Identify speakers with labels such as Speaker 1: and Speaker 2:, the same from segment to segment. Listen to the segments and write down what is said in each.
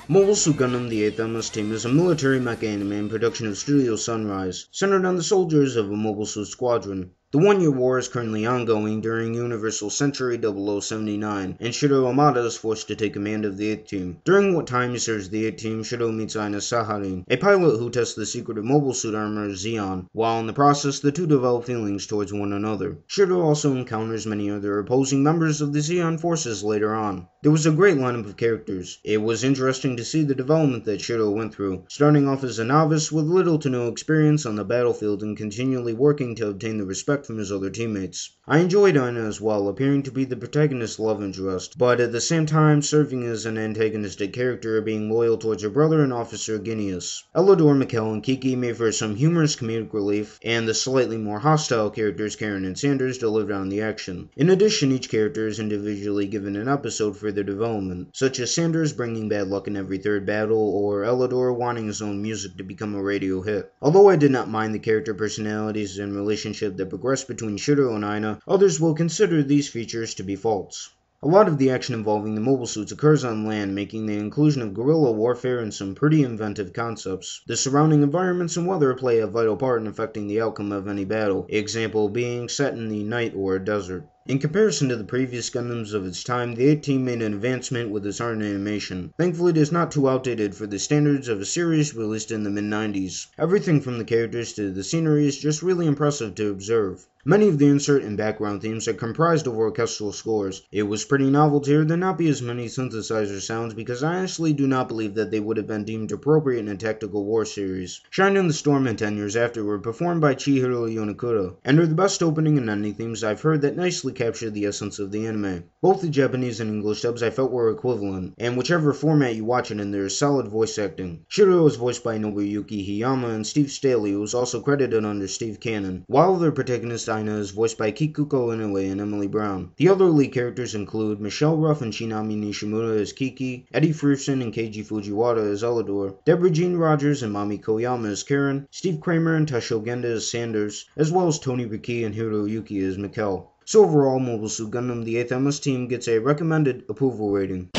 Speaker 1: Mobile Suit Gundam The 8th MS Team is a military mecha anime in production of Studio Sunrise, centered on the soldiers of a mobile suit squadron. The one-year war is currently ongoing during Universal Century 0079, and Shiro Amada is forced to take command of the 8th Team. During what time he serves the 8th Team, Shiro meets Aina Saharin, a pilot who tests the secret of mobile suit armor Zeon. While in the process, the two develop feelings towards one another. Shiro also encounters many other opposing members of the Zeon forces later on. There was a great lineup of characters. It was interesting to see the development that Shiro went through, starting off as a novice with little to no experience on the battlefield and continually working to obtain the respect from his other teammates. I enjoyed Aina as well, appearing to be the protagonist's love interest, but at the same time serving as an antagonistic character, being loyal towards her brother and Officer Genius. Elidor, Mikkel, and Kiki made for some humorous comedic relief, and the slightly more hostile characters Karen and Sanders delivered on the action. In addition, each character is individually given an episode for their development, such as Sanders bringing bad luck in every third battle, or Elidor wanting his own music to become a radio hit. Although I did not mind the character personalities and relationship that progressed between Shiro and Aina, others will consider these features to be faults. A lot of the action involving the mobile suits occurs on land, making the inclusion of guerrilla warfare and some pretty inventive concepts. The surrounding environments and weather play a vital part in affecting the outcome of any battle, example being set in the night or a desert. In comparison to the previous Gundams of its time, the 8th Team made an advancement with its art and animation. Thankfully, it is not too outdated for the standards of a series released in the mid-90s. Everything from the characters to the scenery is just really impressive to observe. Many of the insert and background themes are comprised of orchestral scores. It was pretty novel to hear there not be as many synthesizer sounds because I honestly do not believe that they would have been deemed appropriate in a tactical war series. Shine in the Storm and 10 Years After were performed by Chihiro Yonekura, and are the best opening and ending themes I've heard that nicely capture the essence of the anime. Both the Japanese and English dubs I felt were equivalent, and whichever format you watch it in, there is solid voice acting. Shiro was voiced by Nobuyuki Hiyama, and Steve Staley was also credited under Steve Cannon, while their protagonist Aina is voiced by Kikuko Inoue and Emily Brown. The other lead characters include Michelle Ruff and Shinami Nishimura as Kiki, Eddie Frierson and Keiji Fujiwara as Elidor, Deborah Jean Rogers and Mami Koyama as Karen, Steve Kramer and Tasho Genda as Sanders, as well as Tony Riki and Hiroyuki as Mikkel. So overall, Mobile Suit Gundam The 8th MS Team gets a recommended approval rating.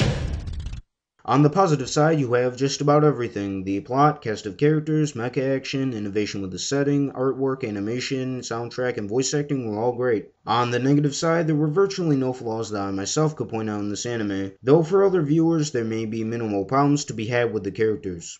Speaker 1: On the positive side, you have just about everything. The plot, cast of characters, mecha action, innovation with the setting, artwork, animation, soundtrack, and voice acting were all great. On the negative side, there were virtually no flaws that I myself could point out in this anime, though for other viewers there may be minimal problems to be had with the characters.